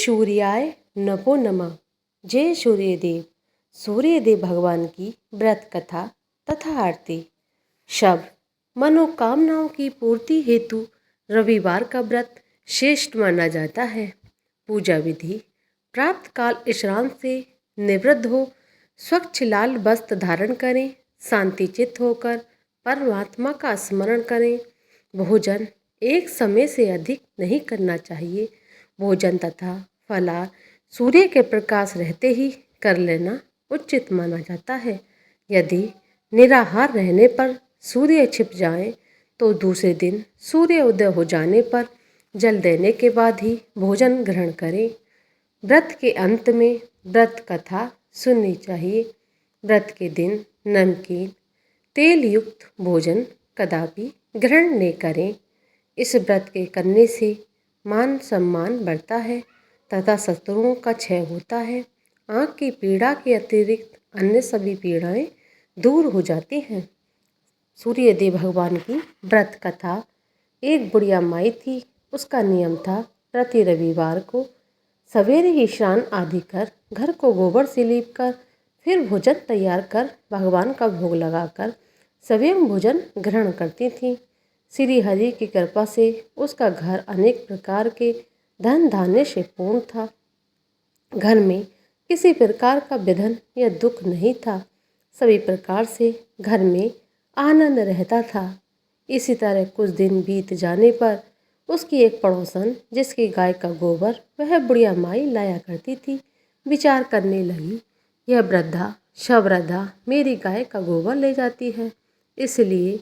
सूर्याय नमो नमः। जय सूर्यदेव। सूर्यदेव भगवान की व्रत कथा तथा आरती। शब्द मनोकामनाओं की पूर्ति हेतु रविवार का व्रत श्रेष्ठ माना जाता है। पूजा विधि प्रातः काल स्नान से निवृत्त हो स्वच्छ लाल वस्त्र धारण करें, शांति चित्त होकर परमात्मा का स्मरण करें। भोजन एक समय से अधिक नहीं करना चाहिए। भोजन तथा फलाहार सूर्य के प्रकाश रहते ही कर लेना उचित माना जाता है। यदि निराहार रहने पर सूर्य छिप जाए तो दूसरे दिन सूर्य उदय हो जाने पर जल देने के बाद ही भोजन ग्रहण करें। व्रत के अंत में व्रत कथा सुननी चाहिए। व्रत के दिन नमकीन तेल युक्त भोजन कदापि ग्रहण न करें। इस व्रत के करने से मान सम्मान बढ़ता है तथा शत्रुओं का क्षय होता है। आँख की पीड़ा के अतिरिक्त अन्य सभी पीड़ाएं दूर हो जाती हैं। सूर्यदेव भगवान की व्रत कथा। एक बुढ़िया माई थी। उसका नियम था प्रति रविवार को सवेरे ही स्नान आदि कर घर को गोबर से लीप कर फिर भोजन तैयार कर भगवान का भोग लगाकर स्वयं भोजन ग्रहण करती थी। श्री हरि की कृपा से उसका घर अनेक प्रकार के धन धान्य से पूर्ण था। घर में किसी प्रकार का विघ्न या दुख नहीं था। सभी प्रकार से घर में आनंद रहता था। इसी तरह कुछ दिन बीत जाने पर उसकी एक पड़ोसन जिसकी गाय का गोबर वह बुढ़िया माई लाया करती थी, विचार करने लगी, यह वृद्धा शवृद्धा मेरी गाय का गोबर ले जाती है, इसलिए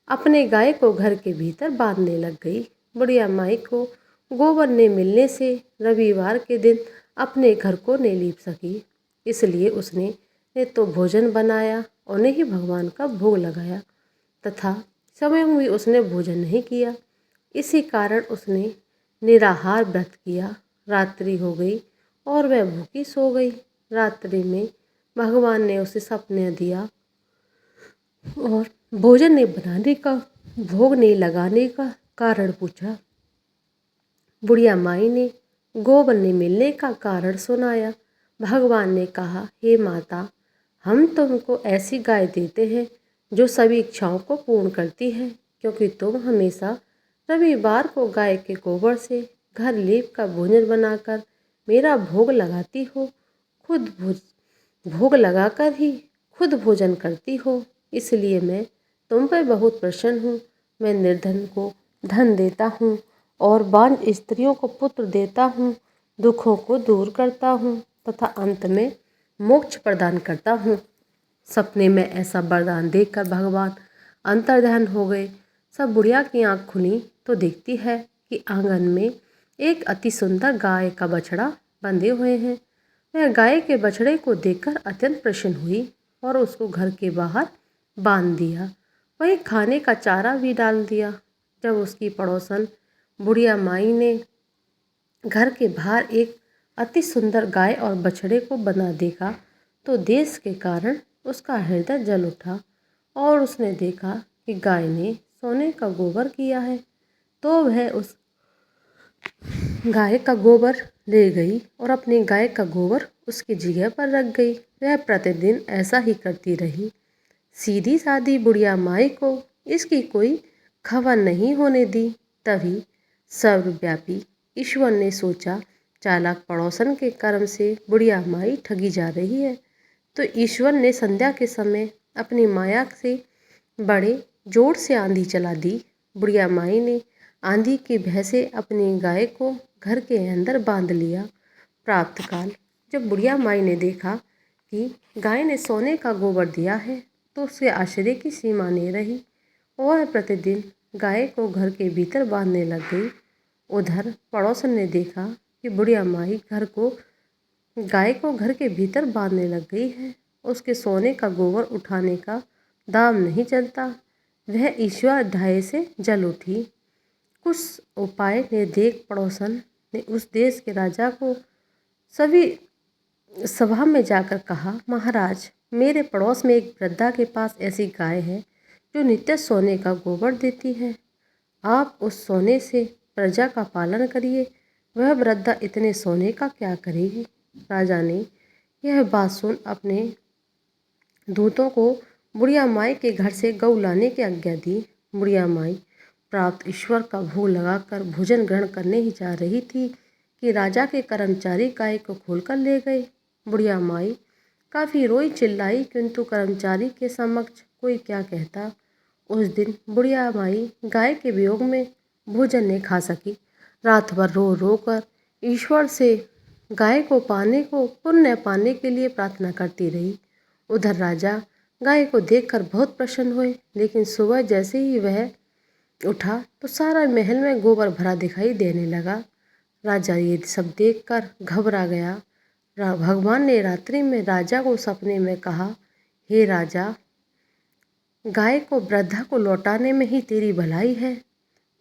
अपने गाय को घर के भीतर बांधने लग गई। बुढ़िया माई को गोबर ने मिलने से रविवार के दिन अपने घर को नहीं लीप सकी, इसलिए उसने ने तो भोजन बनाया और ने ही भगवान का भोग लगाया तथा स्वयं भी उसने भोजन नहीं किया। इसी कारण उसने निराहार व्रत किया। रात्रि हो गई और वह भूखी सो गई। रात्रि में भगवान ने उसे सपने दिया और भोजन नहीं बनाने का भोग नहीं लगाने का कारण पूछा। बुढ़िया माई ने गोबर नहीं मिलने का कारण सुनाया। भगवान ने कहा, हे माता, हम तुमको ऐसी गाय देते हैं जो सभी इच्छाओं को पूर्ण करती है, क्योंकि तुम हमेशा रविवार को गाय के गोबर से घर लीप का भोजन बनाकर मेरा भोग लगाती हो। खुद भोग लगाकर ही खुद भोजन करती हो, इसलिए मैं तुम पर बहुत प्रसन्न हूँ। मैं निर्धन को धन देता हूँ और बांझ स्त्रियों को पुत्र देता हूँ, दुखों को दूर करता हूँ तथा अंत में मोक्ष प्रदान करता हूँ। सपने में ऐसा वरदान देखकर भगवान अंतर्ध्यान हो गए। सब बुढ़िया की आँख खुली तो देखती है कि आंगन में एक अति सुंदर गाय का बछड़ा बंधे हुए हैं। वह गाय के बछड़े को देखकर अत्यंत प्रसन्न हुई और उसको घर के बाहर बांध दिया। वहीं खाने का चारा भी डाल दिया। जब उसकी पड़ोसन बुढ़िया माई ने घर के बाहर एक अति सुंदर गाय और बछड़े को बना देखा तो देश के कारण उसका हृदय जल उठा और उसने देखा कि गाय ने सोने का गोबर किया है, तो वह उस गाय का गोबर ले गई और अपनी गाय का गोबर उसकी जगह पर रख गई। वह प्रतिदिन ऐसा ही करती रही। सीधी सादी बुढ़िया माई को इसकी कोई खबर नहीं होने दी। तभी सर्वव्यापी ईश्वर ने सोचा, चालाक पड़ोसन के कर्म से बुढ़िया माई ठगी जा रही है, तो ईश्वर ने संध्या के समय अपनी माया से बड़े जोर से आंधी चला दी। बुढ़िया माई ने आंधी की भय से अपनी गाय को घर के अंदर बांध लिया। प्रातःकाल जब बुढ़िया माई ने देखा कि गाय ने सोने का गोबर दिया है तो उसके आश्चर्य की सीमा नहीं रही और प्रतिदिन गाय को घर के भीतर बांधने लग गई। उधर पड़ोसन ने देखा कि बुढ़िया माई गाय को घर के भीतर बांधने लग गई है। उसके सोने का गोबर उठाने का दाम नहीं चलता। वह ईश्वर ढाई से जल उठी। कुछ उपाय ने देख पड़ोसन ने उस देश के राजा को सभी सभा में जाकर कहा, महाराज, मेरे पड़ोस में एक वृद्धा के पास ऐसी गाय है जो नित्य सोने का गोबर देती है। आप उस सोने से प्रजा का पालन करिए, वह वृद्धा इतने सोने का क्या करेगी। राजा ने यह बात सुन अपने दूतों को बुढ़िया माई के घर से गऊ लाने की आज्ञा दी। बुढ़िया माई प्राप्त ईश्वर का भोग लगाकर भोजन ग्रहण करने ही जा रही थी कि राजा के कर्मचारी गाय को खोलकर ले गए। बुढ़िया माई काफ़ी रोई चिल्लाई, किंतु कर्मचारी के समक्ष कोई क्या कहता। उस दिन बुढ़िया माई गाय के वियोग में भोजन नहीं खा सकी। रात भर रो रो कर ईश्वर से गाय को पुण्य पाने के लिए प्रार्थना करती रही। उधर राजा गाय को देखकर बहुत प्रसन्न हुए, लेकिन सुबह जैसे ही वह उठा तो सारा महल में गोबर भरा दिखाई देने लगा। राजा ये सब देखकर घबरा गया। भगवान ने रात्रि में राजा को सपने में कहा, हे राजा, गाय को वृद्धा को लौटाने में ही तेरी भलाई है।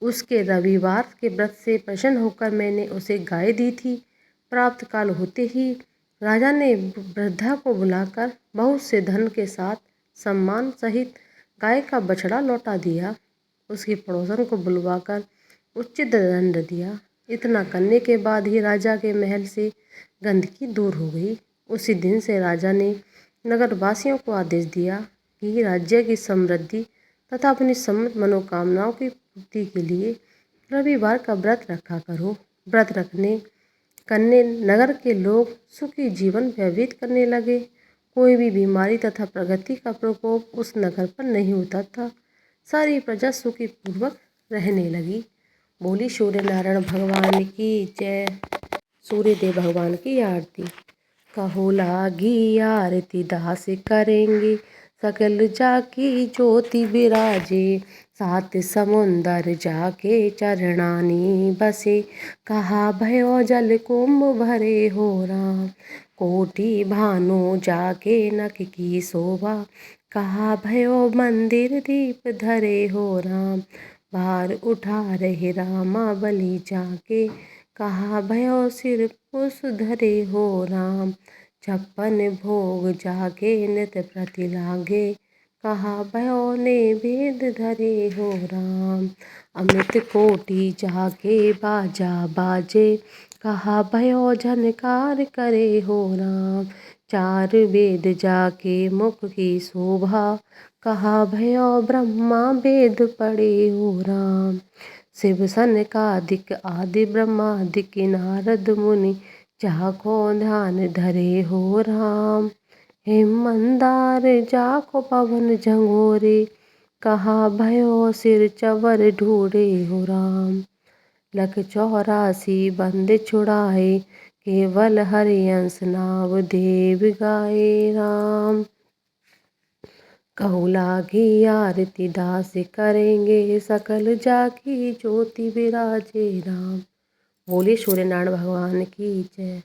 उसके रविवार के व्रत से प्रसन्न होकर मैंने उसे गाय दी थी। प्राप्त काल होते ही राजा ने वृद्धा को बुलाकर बहुत से धन के साथ सम्मान सहित गाय का बछड़ा लौटा दिया। उसके पड़ोसन को बुलवाकर उचित दंड दिया। इतना करने के बाद ही राजा के महल से गंदगी दूर हो गई। उसी दिन से राजा ने नगरवासियों को आदेश दिया कि राज्य की समृद्धि तथा अपनी समस्त मनोकामनाओं की पूर्ति के लिए रविवार का व्रत रखा करो। व्रत करने नगर के लोग सुखी जीवन व्यतीत करने लगे। कोई भी बीमारी तथा प्रगति का प्रकोप उस नगर पर नहीं होता था। सारी प्रजा सुखी पूर्वक रहने लगी। बोली सूर्य नारायण भगवान की जय। सूर्यदेव भगवान की आरती। कहो लागी आरती दास करेंगे, सकल जाकी ज्योति विराजे। सात समुंदर जाके चरणानी बसे, कहा भयो जल कुंभ भरे हो राम। कोटि भानु जाके नख की शोभा, कहा भयो मंदिर दीप धरे हो राम। भार उठा रहे रामा बलि जाके, कहा भयो सिर पुष धरे हो राम। 56 भोग जाके नित प्रति लागे, कहा भयो ने वेद धरे हो राम। अमृत कोटि जाके बाजा बाजे, कहा भयो झनकार करे हो राम। 4 वेद जाके मुख की शोभा, कहा भयो ब्रह्मा वेद पढ़े हो राम। शिव सनकादिक आदि ब्रह्मादिक नारद मुनि, जाको ध्यान धरे हो राम। हिम मंदार जाको पवन झंगोरे, कहा भयो सिर चवर ढूढ़े हो राम। लख 84 बंद छुड़ाए, केवल हरियंस नाम देव गाए राम। कहु लागी आरती दास करेंगे, सकल जाकी ज्योति विराजे राम। बोले सूर्यनारायण भगवान की जय।